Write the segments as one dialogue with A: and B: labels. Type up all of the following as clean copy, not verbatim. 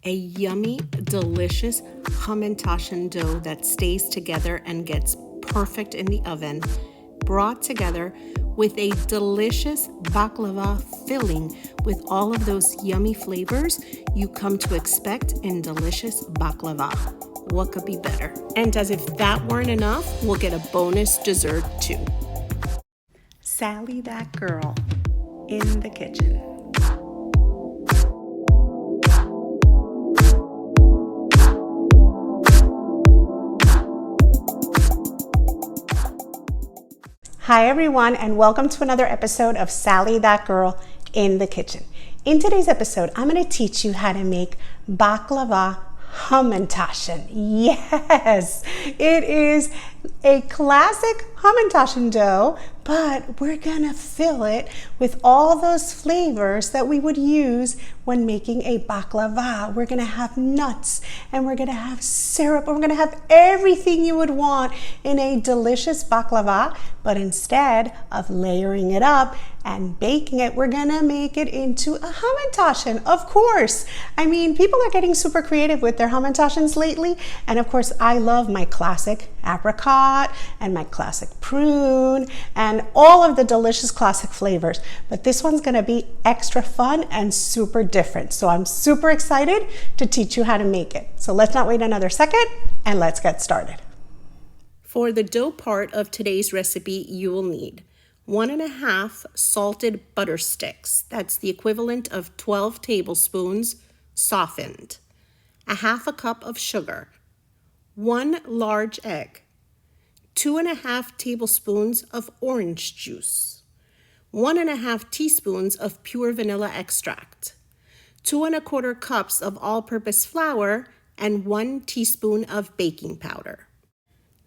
A: a yummy, delicious Hamantaschen dough that stays together and gets perfect in the oven, brought together with a delicious baklava filling with all of those yummy flavors you come to expect in delicious baklava. What could be better? And as if that weren't enough, we'll get a bonus dessert too. Sally, that girl, in the kitchen. Hi everyone, and welcome to another episode of Sally, that girl, in the kitchen. In today's episode, I'm going to teach you how to make Baklava Hamantaschen. Yes, it is a classic Hamantaschen dough, but we're going to fill it with all those flavors that we would use when making a baklava. We're going to have nuts, and we're going to have syrup, and we're going to have everything you would want in a delicious baklava, but instead of layering it up and baking it, we're going to make it into a Hamantaschen, of course. I mean, people are getting super creative with their Hamantaschens lately, and of course, I love my classic apricot and my classic prune and all of the delicious classic flavors, but this one's going to be extra fun and super different. So I'm super excited to teach you how to make it. So let's not wait another second and let's get started. For the dough part of today's recipe, you will need 1.5 salted butter sticks. That's the equivalent of 12 tablespoons softened. 1/2 cup of sugar. 1 large egg. 2.5 tablespoons of orange juice. 1.5 teaspoons of pure vanilla extract. 2 1/4 cups of all-purpose flour, and 1 teaspoon of baking powder.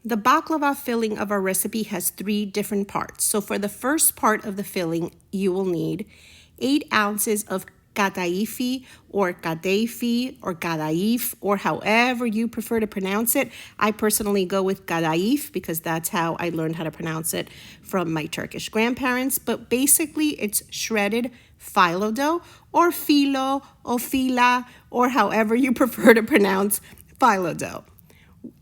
A: The baklava filling of our recipe has 3 different parts. So for the first part of the filling, you will need 8 ounces of kataifi or kataifi or kataif or however you prefer to pronounce it. I personally go with kataif because that's how I learned how to pronounce it from my Turkish grandparents. But basically it's shredded phyllo dough or phyllo or phyla or however you prefer to pronounce phyllo dough.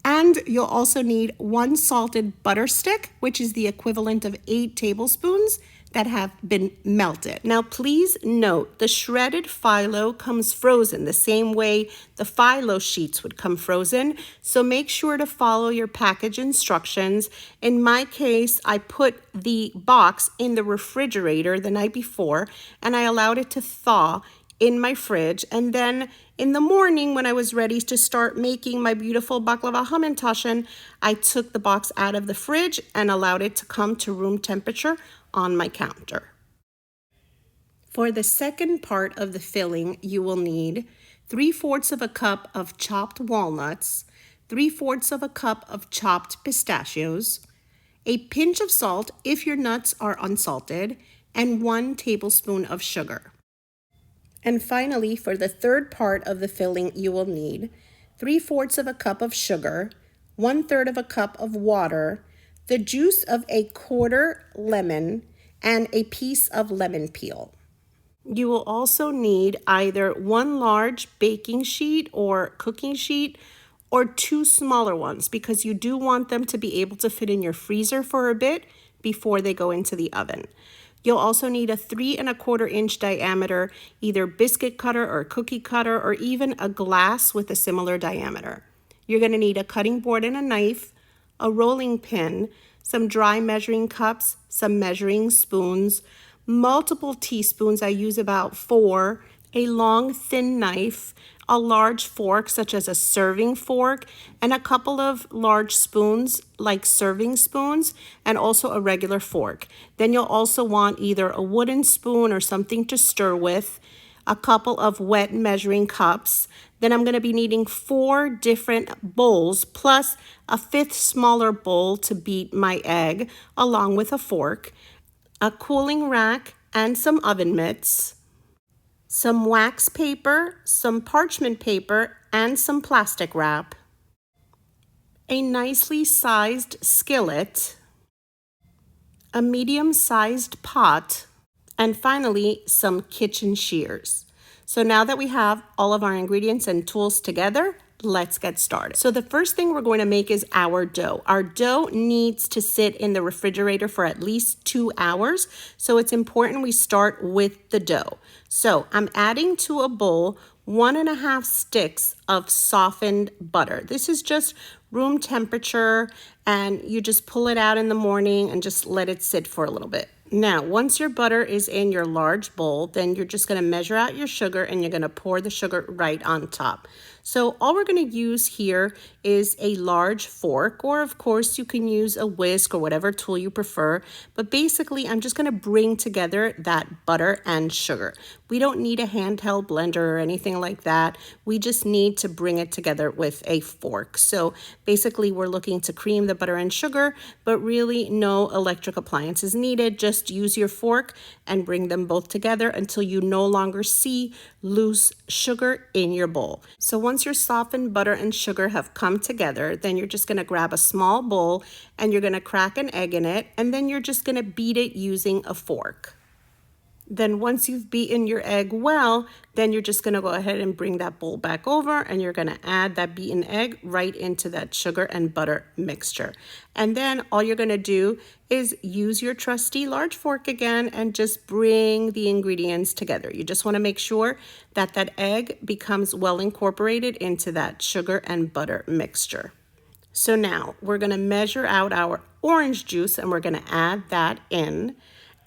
A: And you'll also need 1 salted butter stick, which is the equivalent of 8 tablespoons that have been melted. Now, please note the shredded phyllo comes frozen the same way the phyllo sheets would come frozen. So make sure to follow your package instructions. In my case, I put the box in the refrigerator the night before and I allowed it to thaw in my fridge, and then in the morning when I was ready to start making my beautiful baklava hamantaschen, I took the box out of the fridge and allowed it to come to room temperature on my counter. For the second part of the filling, you will need 3/4 cup of chopped walnuts, 3/4 cup of chopped pistachios, a pinch of salt if your nuts are unsalted, and 1 tablespoon of sugar. And finally, for the third part of the filling, you will need 3/4 cup of sugar, 1/3 cup of water, the juice of a 1/4 lemon, and a piece of lemon peel. You will also need either 1 large baking sheet or cooking sheet or 2 smaller ones because you do want them to be able to fit in your freezer for a bit before they go into the oven. You'll also need a 3 1/4 inch diameter, either biscuit cutter or cookie cutter, or even a glass with a similar diameter. You're going to need a cutting board and a knife, a rolling pin, some dry measuring cups, some measuring spoons, multiple teaspoons, I use about 4, a long thin knife, a large fork such as a serving fork, and a couple of large spoons like serving spoons, and also a regular fork. Then you'll also want either a wooden spoon or something to stir with, a couple of wet measuring cups. Then I'm going to be needing 4 different bowls plus a 5th smaller bowl to beat my egg along with a fork, a cooling rack and some oven mitts, some wax paper, some parchment paper, and some plastic wrap, a nicely sized skillet, a medium-sized pot, and finally, some kitchen shears. So now that we have all of our ingredients and tools together, let's get started. So the first thing we're going to make is our dough. Our dough needs to sit in the refrigerator for at least 2 hours. So it's important we start with the dough. So I'm adding to a bowl 1.5 sticks of softened butter. This is just room temperature, and you just pull it out in the morning and just let it sit for a little bit. Now, once your butter is in your large bowl, then you're just going to measure out your sugar and you're going to pour the sugar right on top. So all we're going to use here is a large fork, or of course you can use a whisk or whatever tool you prefer. But basically, I'm just going to bring together that butter and sugar. We don't need a handheld blender or anything like that. We just need to bring it together with a fork. So basically, we're looking to cream the butter and sugar, but really no electric appliances needed. Just use your fork and bring them both together until you no longer see loose sugar in your bowl. So once your softened butter and sugar have come together, then you're just going to grab a small bowl and you're going to crack an egg in it, and then you're just going to beat it using a fork. Then once you've beaten your egg well, then you're just going to go ahead and bring that bowl back over, and you're going to add that beaten egg right into that sugar and butter mixture. And then all you're going to do is use your trusty large fork again and just bring the ingredients together. You just want to make sure that that egg becomes well incorporated into that sugar and butter mixture. So now we're going to measure out our orange juice and we're going to add that in.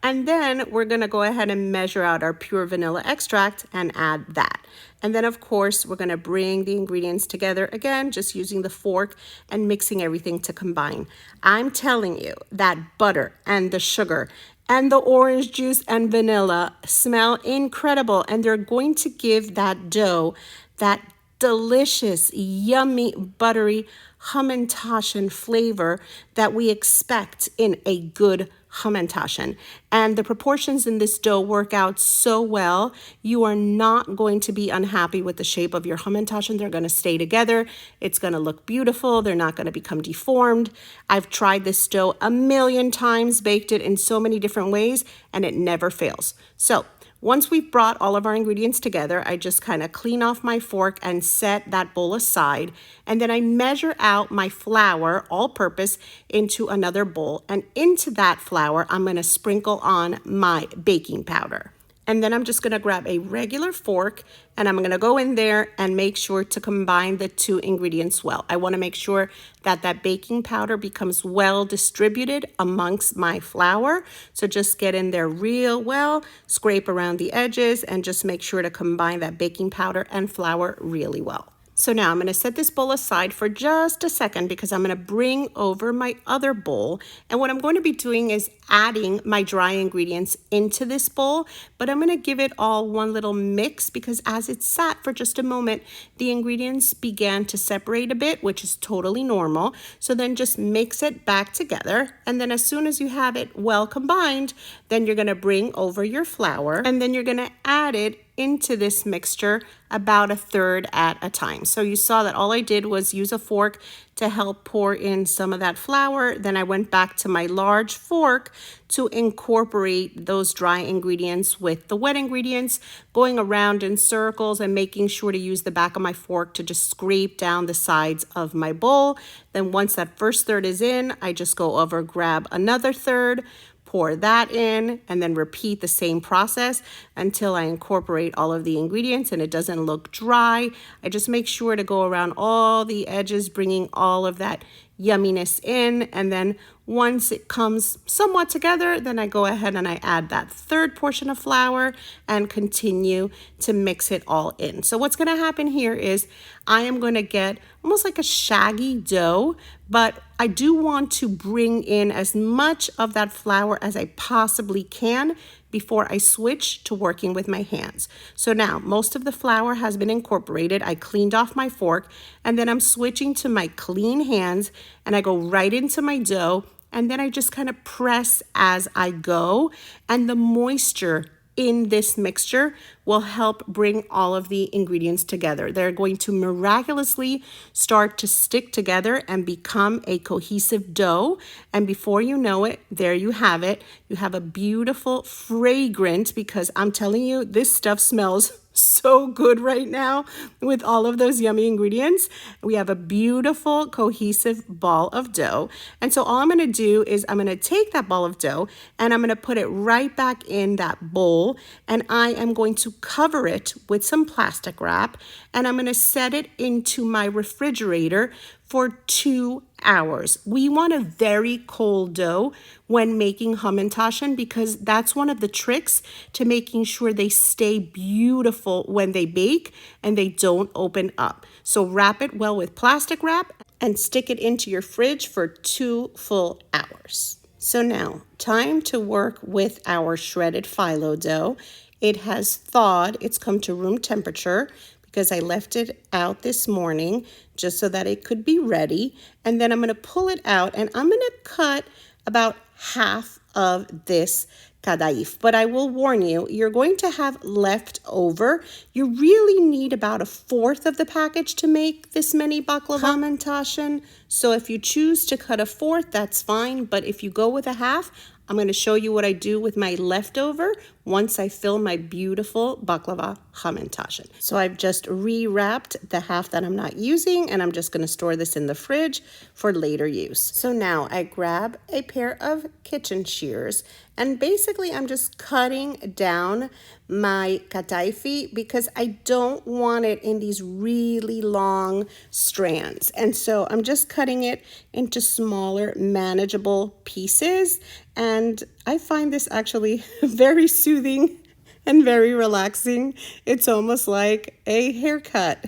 A: And then we're going to go ahead and measure out our pure vanilla extract and add that. And then, of course, we're going to bring the ingredients together again, just using the fork and mixing everything to combine. I'm telling you that butter and the sugar and the orange juice and vanilla smell incredible, and they're going to give that dough that delicious, yummy, buttery Hamantaschen flavor that we expect in a good Hamantaschen. And the proportions in this dough work out so well, you are not going to be unhappy with the shape of your Hamantaschen. They're going to stay together. It's going to look beautiful. They're not going to become deformed. I've tried this dough a million times, baked it in so many different ways, and it never fails. So once we've brought all of our ingredients together, I just kind of clean off my fork and set that bowl aside. And then I measure out my flour, all-purpose, into another bowl. And into that flour, I'm going to sprinkle on my baking powder. And then I'm just going to grab a regular fork and I'm going to go in there and make sure to combine the two ingredients well. I want to make sure that that baking powder becomes well distributed amongst my flour. So just get in there real well, scrape around the edges, and just make sure to combine that baking powder and flour really well. So now I'm going to set this bowl aside for just a second because I'm going to bring over my other bowl. And what I'm going to be doing is adding my dry ingredients into this bowl, but I'm going to give it all one little mix because as it sat for just a moment, the ingredients began to separate a bit, which is totally normal. So then just mix it back together. And then as soon as you have it well combined, then you're going to bring over your flour and then you're going to add it into this mixture about 1/3 at a time. So you saw that all I did was use a fork to help pour in some of that flour. Then I went back to my large fork to incorporate those dry ingredients with the wet ingredients, going around in circles and making sure to use the back of my fork to just scrape down the sides of my bowl. Then once that first third is in, I just go over, grab another third, pour that in, and then repeat the same process until I incorporate all of the ingredients and it doesn't look dry. I just make sure to go around all the edges, bringing all of that yumminess in. And then once it comes somewhat together, then I go ahead and I add that third portion of flour and continue to mix it all in. So what's going to happen here is I am going to get almost like a shaggy dough, but I do want to bring in as much of that flour as I possibly can before I switch to working with my hands. So now most of the flour has been incorporated. I cleaned off my fork and then I'm switching to my clean hands and I go right into my dough and then I just kind of press as I go, and the moisture in this mixture will help bring all of the ingredients together. They're going to miraculously start to stick together and become a cohesive dough. And before you know it, there you have it. You have a beautiful, fragrant, because I'm telling you, this stuff smells so good right now with all of those yummy ingredients. We have a beautiful cohesive ball of dough. And so all I'm going to do is I'm going to take that ball of dough and I'm going to put it right back in that bowl, and I am going to cover it with some plastic wrap, and I'm going to set it into my refrigerator for 2 hours. We want a very cold dough when making Hamantaschen, because that's one of the tricks to making sure they stay beautiful when they bake and they don't open up. So wrap it well with plastic wrap and stick it into your fridge for 2 full hours. So now, time to work with our shredded phyllo dough. It has thawed, it's come to room temperature, because I left it out this morning just so that it could be ready. And then I'm going to pull it out and I'm going to cut about half of this kataifi. But I will warn you, you're going to have left over. You really need about 1/4 of the package to make this many baklava hamantaschen. So if you choose to cut 1/4, that's fine. But if you go with 1/2, I'm going to show you what I do with my leftover once I fill my beautiful baklava hamantaschen. So I've just rewrapped the half that I'm not using, and I'm just going to store this in the fridge for later use. So now I grab a pair of kitchen shears, and basically I'm just cutting down my kataifi because I don't want it in these really long strands. And so I'm just cutting it into smaller, manageable pieces. And I find this actually very soothing and very relaxing. It's almost like a haircut.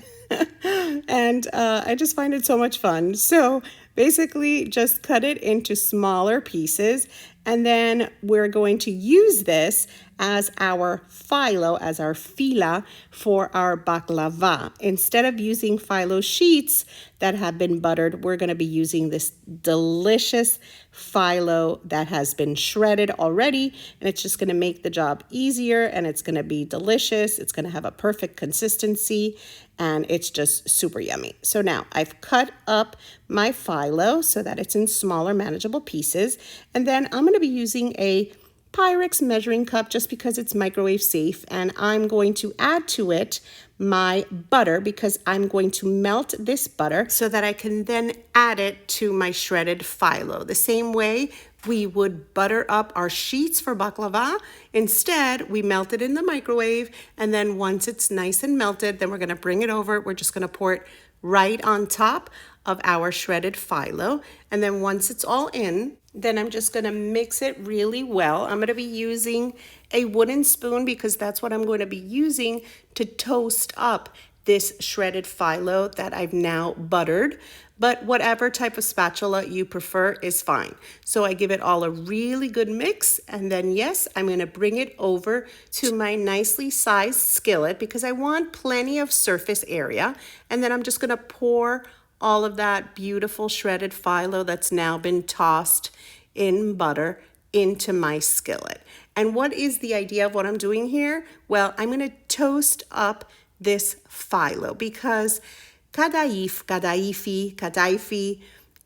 A: And I just find it so much fun. So basically just cut it into smaller pieces, and then we're going to use this as our phyllo, as our phyllo for our baklava. Instead of using phyllo sheets that have been buttered, we're going to be using this delicious phyllo that has been shredded already, and it's just going to make the job easier, and it's going to be delicious. It's going to have a perfect consistency, and it's just super yummy. So now I've cut up my phyllo so that it's in smaller, manageable pieces, and then I'm going to be using a Pyrex measuring cup just because it's microwave safe, and I'm going to add to it my butter because I'm going to melt this butter so that I can then add it to my shredded phyllo. The same way we would butter up our sheets for baklava. Instead, we melt it in the microwave, and then once it's nice and melted, then we're going to bring it over. We're just going to pour it right on top of our shredded phyllo, and then once it's all in, then I'm just going to mix it really well. I'm going to be using a wooden spoon because that's what I'm going to be using to toast up this shredded phyllo that I've now buttered. But whatever type of spatula you prefer is fine. So I give it all a really good mix, and then yes, I'm going to bring it over to my nicely sized skillet because I want plenty of surface area, and then I'm just going to pour all of that beautiful shredded phyllo that's now been tossed in butter into my skillet. And what is the idea of what I'm doing here? Well, I'm going to toast up this phyllo because kataifi,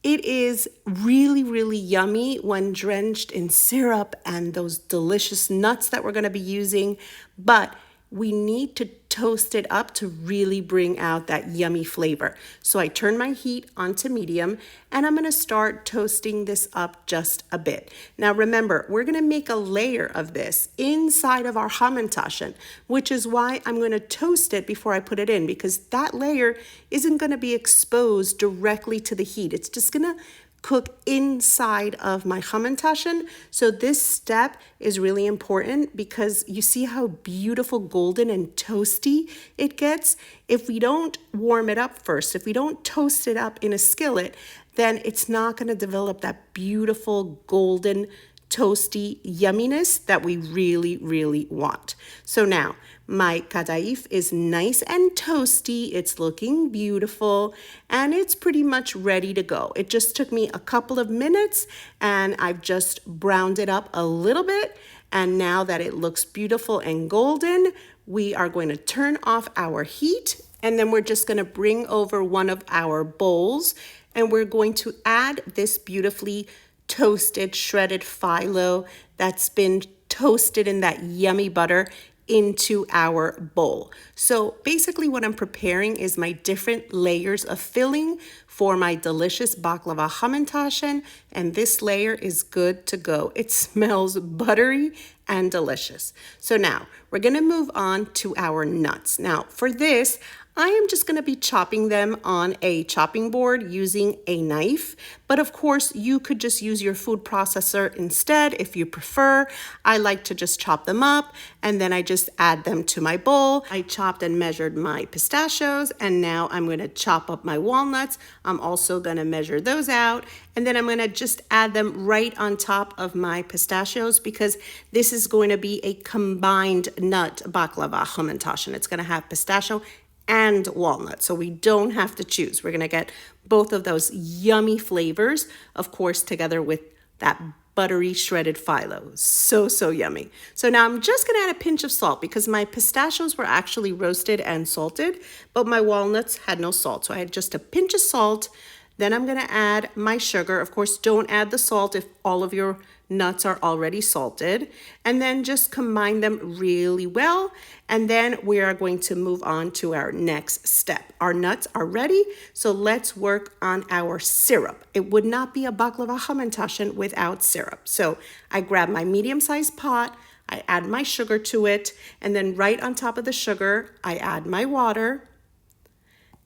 A: it is really, really yummy when drenched in syrup and those delicious nuts that we're going to be using, but we need to toast it up to really bring out that yummy flavor. So I turn my heat onto medium, and I'm going to start toasting this up just a bit. Now remember, we're going to make a layer of this inside of our hamantaschen, which is why I'm going to toast it before I put it in, because that layer isn't going to be exposed directly to the heat. It's just going to cook inside of my hamantaschen. So this step is really important because you see how beautiful golden and toasty it gets. If we don't warm it up first, if we don't toast it up in a skillet, then it's not going to develop that beautiful golden toasty yumminess that we really, really want. So now my kataifi is nice and toasty. It's looking beautiful, and it's pretty much ready to go. It just took me a couple of minutes, and I've just browned it up a little bit. And now that it looks beautiful and golden, we are going to turn off our heat, and then we're just going to bring over one of our bowls, and we're going to add this beautifully toasted shredded phyllo that's been toasted in that yummy butter
B: into our bowl. So basically what I'm preparing is my different layers of filling for my delicious baklava hamantaschen, and this layer is good to go. It smells buttery and delicious. So now we're gonna move on to our nuts. Now for this, I am just going to be chopping them on a chopping board using a knife, but of course you could just use your food processor instead if you prefer. I like to just chop them up and then I just add them to my bowl. I chopped and measured my pistachios, and now I'm going to chop up my walnuts. I'm also going to measure those out, and then I'm going to just add them right on top of my pistachios because this is going to be a combined nut baklava hamantaschen. It's going to have pistachio and walnut, so we don't have to choose. We're gonna get both of those yummy flavors, of course, together with that buttery shredded phyllo. So yummy. So now I'm just gonna add a pinch of salt because my pistachios were actually roasted and salted, but my walnuts had no salt. So I had just a pinch of salt. Then I'm gonna add my sugar. Of course, don't add the salt if all of your nuts are already salted, and then just combine them really well. And then we are going to move on to our next step. Our nuts are ready, so let's work on our syrup. It would not be a baklava hamantaschen without syrup. So I grab my medium-sized pot, I add my sugar to it, and then right on top of the sugar, I add my water,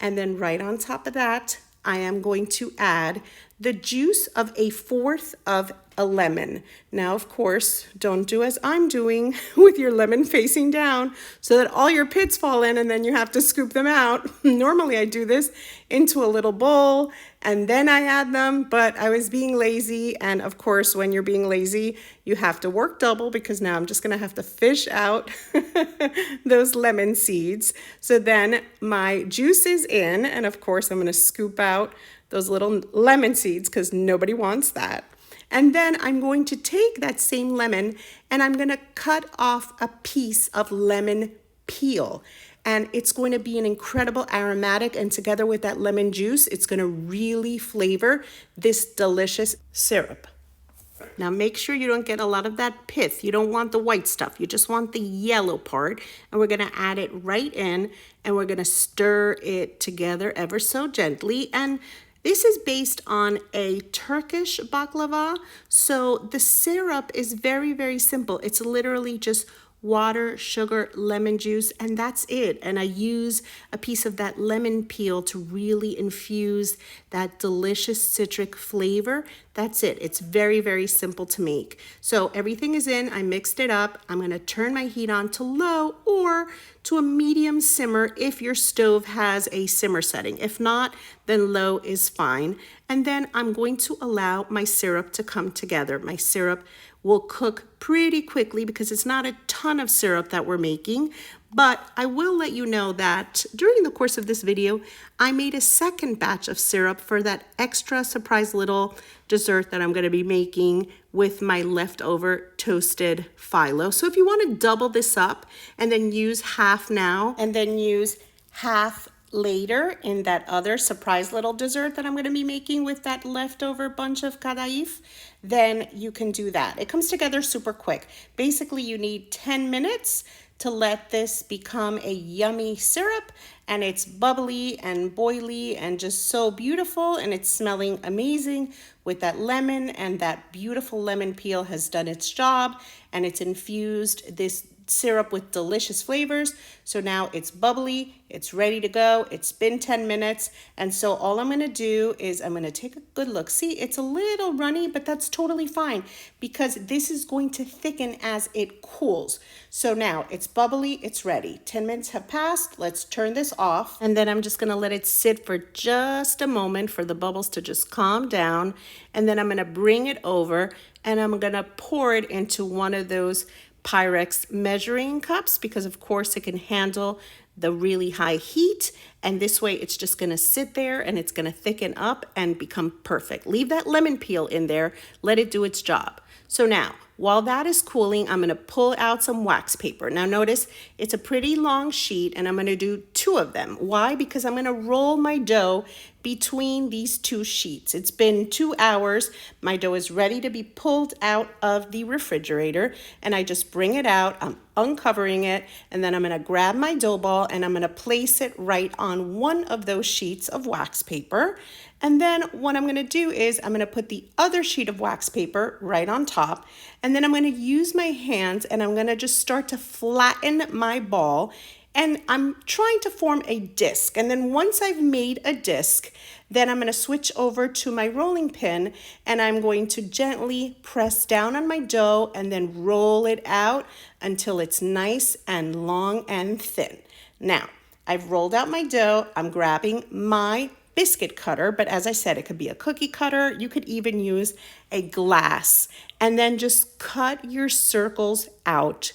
B: and then right on top of that, I am going to add the juice of 1/4 of a lemon. Now, of course, don't do as I'm doing with your lemon facing down so that all your pits fall in and then you have to scoop them out. Normally I do this into a little bowl and then I add them, but I was being lazy. And of course, when you're being lazy, you have to work double because now I'm just gonna have to fish out those lemon seeds. So then my juice is in, and of course I'm gonna scoop out those little lemon seeds because nobody wants that. And then I'm going to take that same lemon and I'm gonna cut off a piece of lemon peel. And it's going to be an incredible aromatic, and together with that lemon juice, it's gonna really flavor this delicious syrup. Now make sure you don't get a lot of that pith. You don't want the white stuff. You just want the yellow part. And we're gonna add it right in and we're gonna stir it together ever so gently. And this is based on a Turkish baklava. So the syrup is very simple. It's literally just water, sugar, lemon juice, and that's it. And I use a piece of that lemon peel to really infuse that delicious citric flavor. That's it. It's very simple to make. So everything is in, I mixed it up. I'm gonna turn my heat on to low or to a medium simmer if your stove has a simmer setting. If not, then low is fine. And then I'm going to allow my syrup to come together. My syrup will cook pretty quickly because it's not a ton of syrup that we're making, but I will let you know that during the course of this video, I made a second batch of syrup for that extra surprise little dessert that I'm gonna be making with my leftover toasted phyllo. So if you wanna double this up and then use half now and then use half later in that other surprise little dessert that I'm going to be making with that leftover bunch of kataifi, then you can do that. It comes together super quick. Basically, you need 10 minutes to let this become a yummy syrup, and it's bubbly and boily and just so beautiful, and it's smelling amazing with that lemon, and that beautiful lemon peel has done its job, and it's infused this syrup with delicious flavors. So now it's bubbly, it's ready to go. It's been 10 minutes. And so all I'm gonna do is I'm gonna take a good look. See, it's a little runny, but that's totally fine because this is going to thicken as it cools. So now it's bubbly, it's ready. 10 minutes have passed. Let's turn this off. And then I'm just gonna let it sit for just a moment for the bubbles to just calm down. And then I'm gonna bring it over and I'm gonna pour it into one of those Pyrex measuring cups because of course it can handle the really high heat, and this way it's just gonna sit there and it's gonna thicken up and become perfect. Leave that lemon peel in there, let it do its job. So now, while that is cooling, I'm gonna pull out some wax paper. Now notice, it's a pretty long sheet and I'm gonna do 2 of them. Why? Because I'm gonna roll my dough between these two sheets. It's been 2 hours. My dough is ready to be pulled out of the refrigerator, and I just bring it out. I'm uncovering it, and then I'm gonna grab my dough ball and I'm gonna place it right on one of those sheets of wax paper. And then what I'm gonna do is I'm gonna put the other sheet of wax paper right on top, and then I'm gonna use my hands and I'm gonna just start to flatten my ball. And I'm trying to form a disc. And then once I've made a disc, then I'm going to switch over to my rolling pin and I'm going to gently press down on my dough and then roll it out until it's nice and long and thin. Now, I've rolled out my dough. I'm grabbing my biscuit cutter, but as I said, it could be a cookie cutter. You could even use a glass, and then just cut your circles out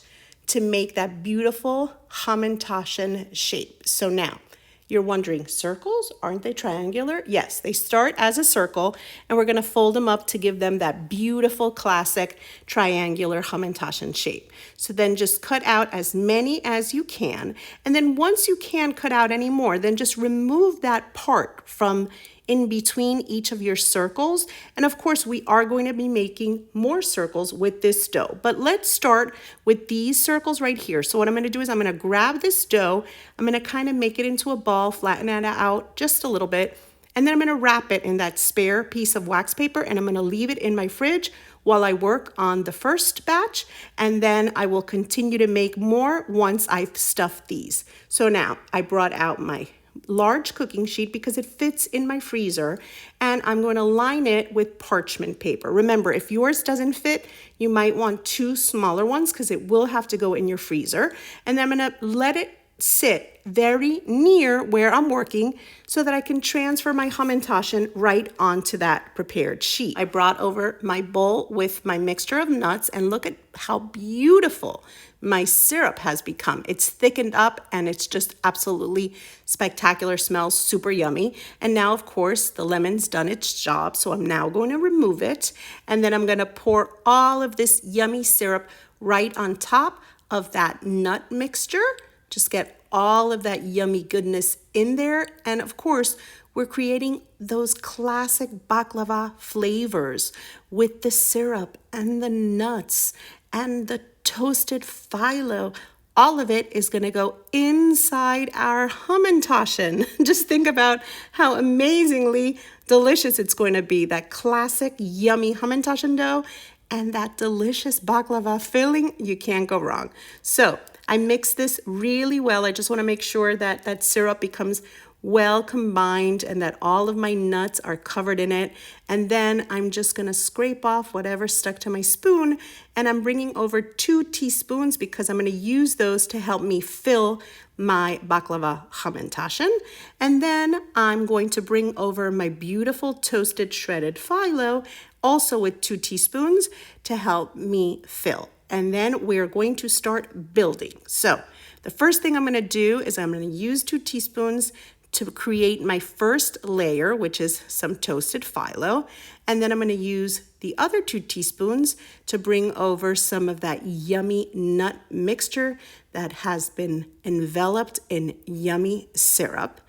B: to make that beautiful Hamantaschen shape. So now you're wondering, circles, aren't they triangular? Yes, they start as a circle, and we're gonna fold them up to give them that beautiful classic triangular Hamantaschen shape. So then just cut out as many as you can, and then once you can't cut out any more, then just remove that part from in between each of your circles. And of course, we are going to be making more circles with this dough. But let's start with these circles right here. So what I'm gonna do is I'm gonna grab this dough, I'm gonna kind of make it into a ball, flatten it out just a little bit, and then I'm gonna wrap it in that spare piece of wax paper, and I'm gonna leave it in my fridge while I work on the first batch, and then I will continue to make more once I've stuffed these. So now I brought out my large cooking sheet because it fits in my freezer, and I'm going to line it with parchment paper. Remember, if yours doesn't fit, you might want 2 smaller ones because it will have to go in your freezer. And then I'm going to let it sit very near where I'm working so that I can transfer my Hamantaschen right onto that prepared sheet. I brought over my bowl with my mixture of nuts, and look at how beautiful my syrup has become. It's thickened up and it's just absolutely spectacular, smells super yummy. And now, of course, the lemon's done its job, so I'm now going to remove it, and then I'm going to pour all of this yummy syrup right on top of that nut mixture. Just get all of that yummy goodness in there. And of course, we're creating those classic baklava flavors with the syrup and the nuts and the toasted phyllo. All of it is going to go inside our Hamantaschen. Just think about how amazingly delicious it's going to be. That classic yummy Hamantaschen dough and that delicious baklava filling, you can't go wrong. So I mix this really well. I just want to make sure that that syrup becomes well combined and that all of my nuts are covered in it. And then I'm just going to scrape off whatever stuck to my spoon, and I'm bringing over 2 teaspoons because I'm going to use those to help me fill my baklava Hamantaschen. And then I'm going to bring over my beautiful toasted shredded phyllo, also with 2 teaspoons to help me fill. And then we're going to start building. So the first thing I'm going to do is I'm going to use 2 teaspoons to create my first layer, which is some toasted phyllo. And then I'm going to use the other 2 teaspoons to bring over some of that yummy nut mixture that has been enveloped in yummy syrup.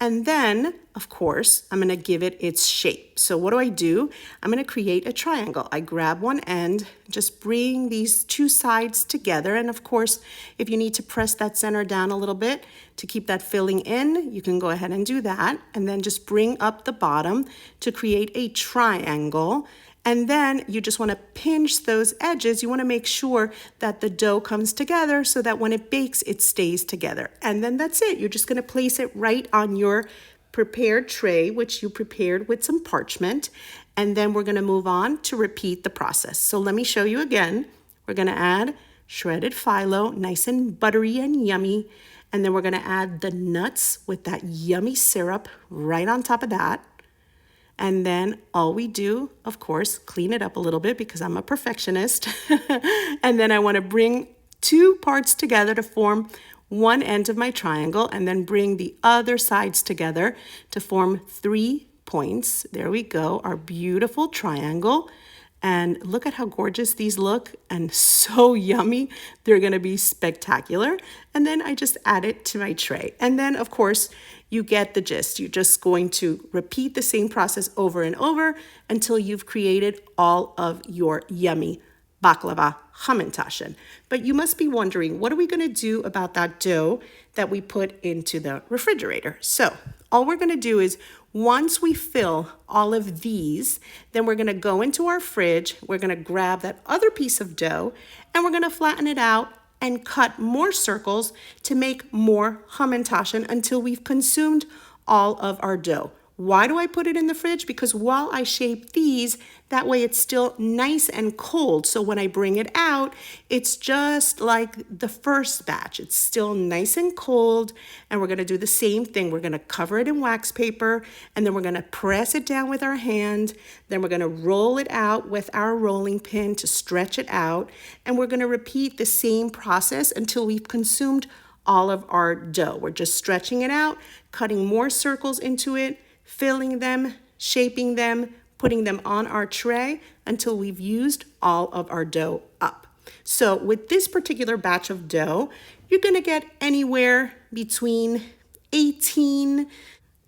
B: And then, of course, I'm going to give it its shape. So what do? I'm going to create a triangle. I grab one end, just bring these 2 sides together. And of course, if you need to press that center down a little bit to keep that filling in, you can go ahead and do that. And then just bring up the bottom to create a triangle. And then you just want to pinch those edges. You want to make sure that the dough comes together so that when it bakes, it stays together. And then that's it. You're just going to place it right on your prepared tray, which you prepared with some parchment. And then we're going to move on to repeat the process. So let me show you again. We're going to add shredded phyllo, nice and buttery and yummy. And then we're going to add the nuts with that yummy syrup right on top of that. And then all we do, of course, clean it up a little bit because I'm a perfectionist. And then I want to bring 2 parts together to form one end of my triangle, and then bring the other sides together to form 3 points. There we go, our beautiful triangle. And look at how gorgeous these look and so yummy. They're going to be spectacular. And then I just add it to my tray. And then, of course, you get the gist. You're just going to repeat the same process over and over until you've created all of your yummy Baklava Hamantaschen. But you must be wondering, what are we going to do about that dough that we put into the refrigerator? So all we're going to do is, once we fill all of these, then we're going to go into our fridge, we're going to grab that other piece of dough, and we're going to flatten it out and cut more circles to make more Hamantaschen until we've consumed all of our dough. Why do I put it in the fridge? Because while I shape these, that way it's still nice and cold. So when I bring it out, it's just like the first batch. It's still nice and cold. And we're going to do the same thing. We're going to cover it in wax paper, and then we're going to press it down with our hand. Then we're going to roll it out with our rolling pin to stretch it out. And we're going to repeat the same process until we've consumed all of our dough. We're just stretching it out, cutting more circles into it, filling them, shaping them, putting them on our tray until we've used all of our dough up. So with this particular batch of dough, you're going to get anywhere between 18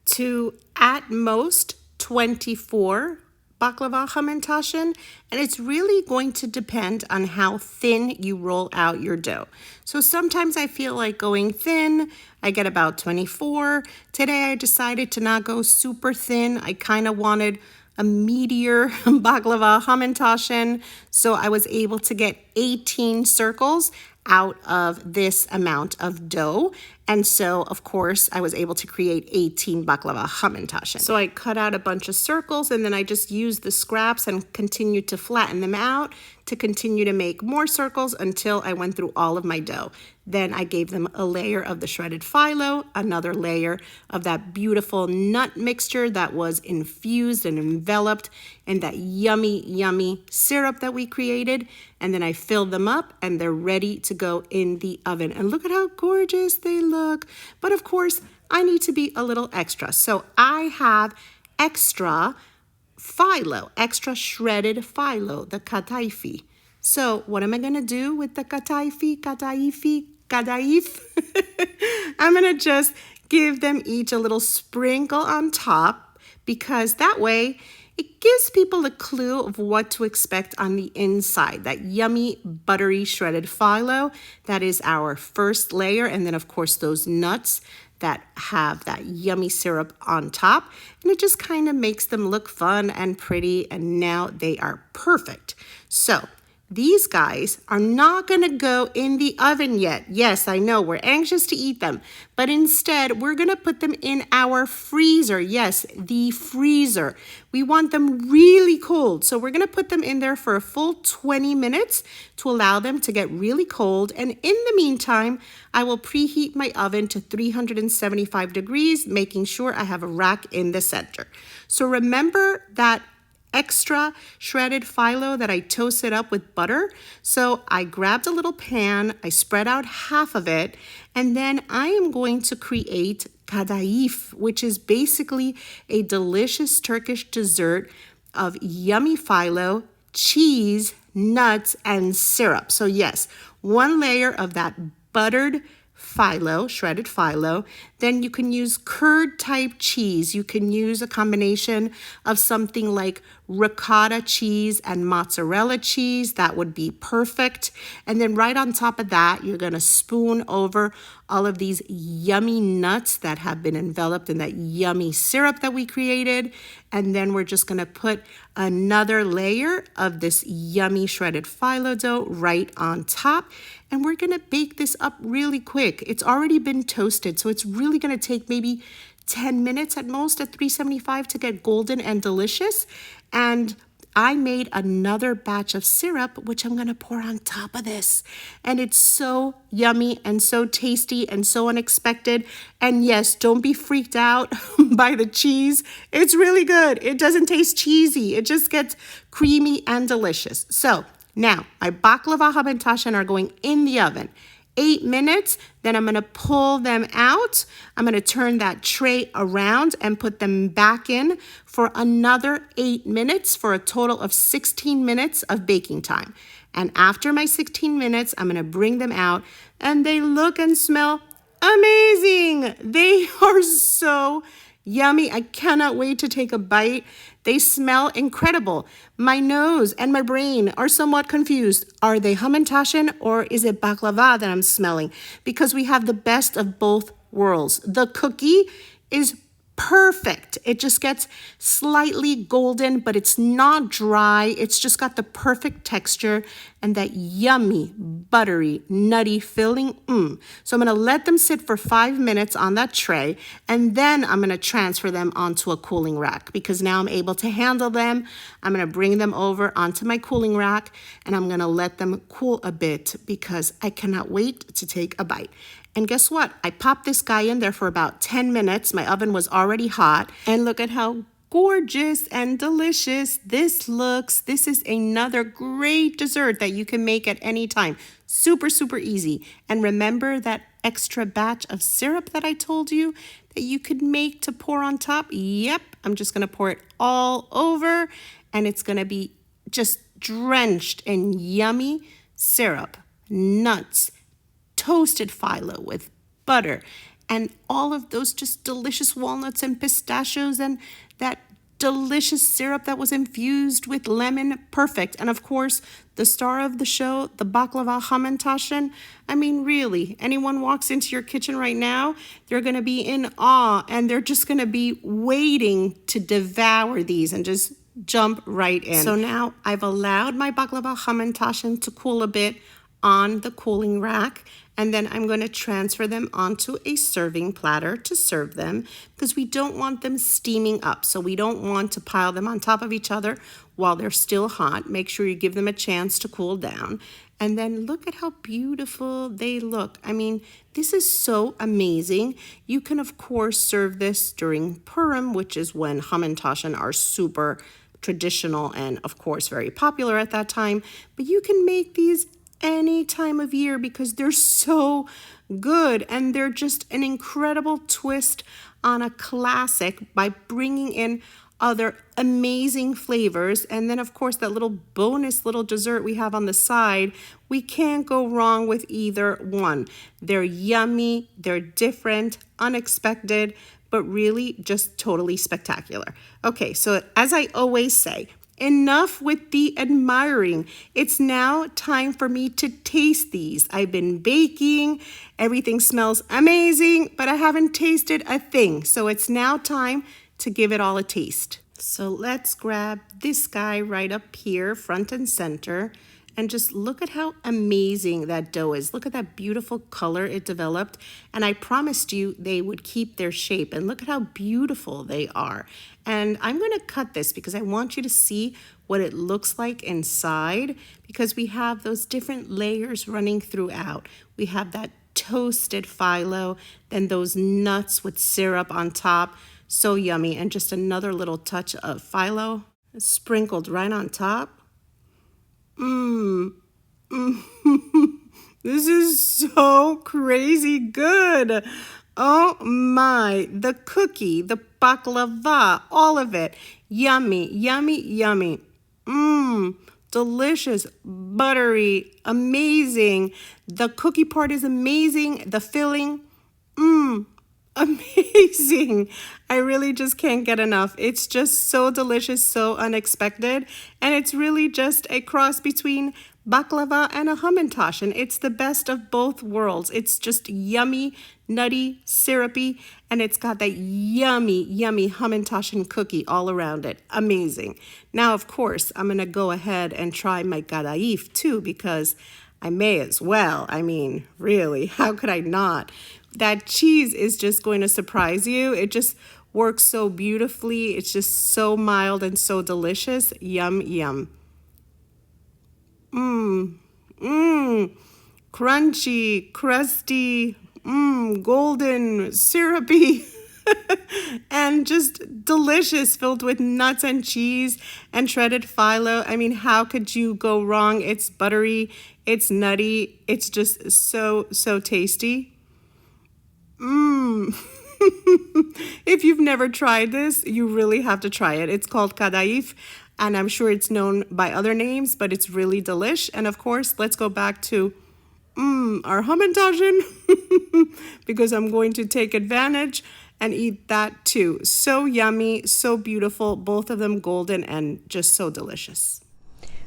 B: to at most 24 Baklava Hamantaschen, and it's really going to depend on how thin you roll out your dough. So sometimes I feel like going thin. I get about 24. Today I decided to not go super thin. I kind of wanted a meatier Baklava Hamantaschen, so I was able to get 18 circles out of this amount of dough. And so, of course, I was able to create 18 Baklava Hamantaschen. So I cut out a bunch of circles, and then I just used the scraps and continued to flatten them out to continue to make more circles until I went through all of my dough. Then I gave them a layer of the shredded phyllo, another layer of that beautiful nut mixture that was infused and enveloped in that yummy, yummy syrup that we created. And then I filled them up, and they're ready to go in the oven. And look at how gorgeous they look. But of course, I need to be a little extra. So I have extra phyllo, extra shredded phyllo, the kataifi. So what am I going to do with the kataifi? I'm going to just give them each a little sprinkle on top, because that way it gives people a clue of what to expect on the inside. That yummy, buttery, shredded phyllo, that is our first layer. And then, of course, those nuts that have that yummy syrup on top. And it just kind of makes them look fun and pretty. And now they are perfect. So these guys are not going to go in the oven yet. Yes, I know, we're anxious to eat them, but instead we're going to put them in our freezer. Yes, the freezer. We want them really cold, so we're going to put them in there for a full 20 minutes to allow them to get really cold. And in the meantime, I will preheat my oven to 375 degrees, making sure I have a rack in the center. So remember that extra shredded phyllo that I toasted up with butter. So I grabbed a little pan, I spread out half of it, and then I am going to create kataifi, which is basically a delicious Turkish dessert of yummy phyllo, cheese, nuts, and syrup. So yes, one layer of that buttered phyllo, shredded phyllo. Then you can use curd type cheese. You can use a combination of something like ricotta cheese and mozzarella cheese. That would be perfect. And then right on top of that, you're going to spoon over all of these yummy nuts that have been enveloped in that yummy syrup that we created. And then we're just going to put another layer of this yummy shredded phyllo dough right on top. And we're going to bake this up really quick. It's already been toasted, so it's really going to take maybe 10 minutes at most at 375 to get golden and delicious. And I made another batch of syrup, which I'm going to pour on top of this. And it's so yummy and so tasty and so unexpected. And yes, don't be freaked out by the cheese. It's really good. It doesn't taste cheesy. It just gets creamy and delicious. So now my Baklava Hamantaschen are going in the oven. 8 minutes, then I'm going to pull them out. I'm going to turn that tray around and put them back in for another 8 minutes for a total of 16 minutes of baking time. And after my 16 minutes, I'm going to bring them out, and they look and smell amazing. They are so yummy. I cannot wait to take a bite. They smell incredible. My nose and my brain are somewhat confused. Are they Hamantaschen or is it baklava that I'm smelling? Because we have the best of both worlds. The cookie is perfect. It just gets slightly golden, but it's not dry. It's just got the perfect texture and that yummy, buttery, nutty filling. So I'm going to let them sit for 5 minutes on that tray, and then I'm going to transfer them onto a cooling rack because now I'm able to handle them. I'm going to bring them over onto my cooling rack, and I'm going to let them cool a bit because I cannot wait to take a bite. And guess what? I popped this guy in there for about 10 minutes. My oven was already hot. And look at how gorgeous and delicious this looks. This is another great dessert that you can make at any time. Super, super easy. And remember that extra batch of syrup that I told you that you could make to pour on top? Yep, I'm just going to pour it all over, and it's going to be just drenched in yummy syrup, nuts, toasted phyllo with butter, and all of those just delicious walnuts and pistachios and that delicious syrup that was infused with lemon. Perfect. And of course, the star of the show, the Baklava Hamantaschen. I mean, really, anyone walks into your kitchen right now, they're going to be in awe, and they're just going to be waiting to devour these and just jump right in. So now I've allowed my Baklava Hamantaschen to cool a bit on the cooling rack, and then I'm going to transfer them onto a serving platter to serve them because we don't want them steaming up. So we don't want to pile them on top of each other while they're still hot. Make sure you give them a chance to cool down. And then look at how beautiful they look. I mean, this is so amazing. You can, of course, serve this during Purim, which is when Hamantaschen are super traditional and, of course, very popular at that time. But you can make these any time of year because they're so good, and they're just an incredible twist on a classic by bringing in other amazing flavors. And then, of course, that little bonus little dessert we have on the side, we can't go wrong with either one. They're yummy, they're different, unexpected, but really just totally spectacular. Okay, so as I always say, enough with the admiring. It's now time for me to taste these. I've been baking, everything smells amazing, but I haven't tasted a thing. So it's now time to give it all a taste. So let's grab this guy right up here, front and center, and just look at how amazing that dough is. Look at that beautiful color it developed. And I promised you they would keep their shape. And look at how beautiful they are. And I'm going to cut this because I want you to see what it looks like inside, because we have those different layers running throughout. We have that toasted phyllo, then those nuts with syrup on top. So yummy. And just another little touch of phyllo sprinkled right on top. This is so crazy good. Oh my, the cookie, the baklava, all of it. Yummy, yummy, yummy. Delicious, buttery, amazing. The cookie part is amazing. The filling, amazing. I really just can't get enough. It's just so delicious, so unexpected. And it's really just a cross between baklava and a Hamantaschen. It's the best of both worlds. It's just yummy, nutty, syrupy, and it's got that yummy, yummy Hamantaschen cookie all around it. Amazing. Now, of course, I'm going to go ahead and try my kataifi too, because I may as well. I mean, really, how could I not? That cheese is just going to surprise you. It just works so beautifully. It's just so mild and so delicious. Yum, yum. Crunchy, crusty, golden, syrupy, and just delicious, filled with nuts and cheese and shredded phyllo. I mean, how could you go wrong? It's buttery, it's nutty, it's just so, so tasty. If you've never tried this, you really have to try it. It's called kataifi, and I'm sure it's known by other names, but it's really delish. And of course, let's go back to our Hamantaschen because I'm going to take advantage and eat that too. So yummy, so beautiful, both of them golden and just so delicious.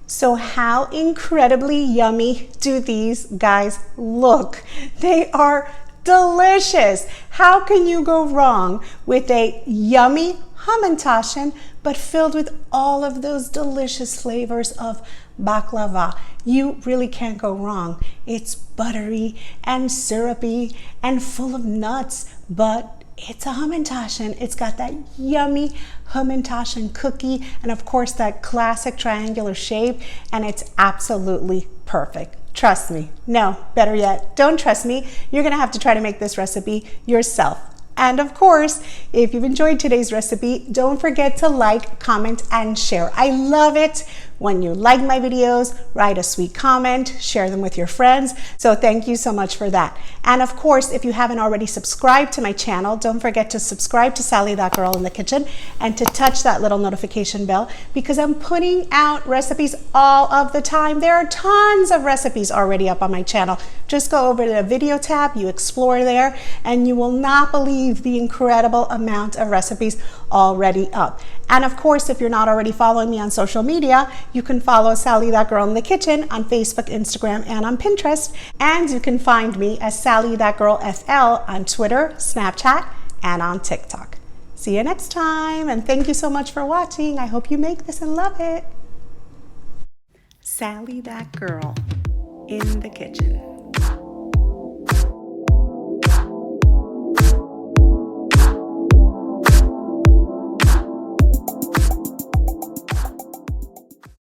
A: So how incredibly yummy do these guys look? They are delicious. How can you go wrong with a yummy Hamantaschen but filled with all of those delicious flavors of baklava? You really can't go wrong. It's buttery and syrupy and full of nuts, but it's a Hamantaschen. It's got that yummy Hamantaschen cookie and of course that classic triangular shape, and it's absolutely perfect. Trust me. No, better yet, don't trust me. You're gonna have to try to make this recipe yourself. And of course, if you've enjoyed today's recipe, don't forget to like, comment, and share. I love it when you like my videos, write a sweet comment, share them with your friends. So thank you so much for that. And of course, if you haven't already subscribed to my channel, don't forget to subscribe to Sally That Girl in the Kitchen and to touch that little notification bell because I'm putting out recipes all of the time. There are tons of recipes already up on my channel. Just go over to the video tab, you explore there, and you will not believe the incredible amount of recipes already up. And of course, if you're not already following me on social media, you can follow Sally That Girl in the Kitchen on Facebook, Instagram, and on Pinterest. And you can find me as Sally That Girl FL on Twitter, Snapchat, and on TikTok. See you next time, and thank you so much for watching. I hope you make this and love it. Sally That Girl in the Kitchen.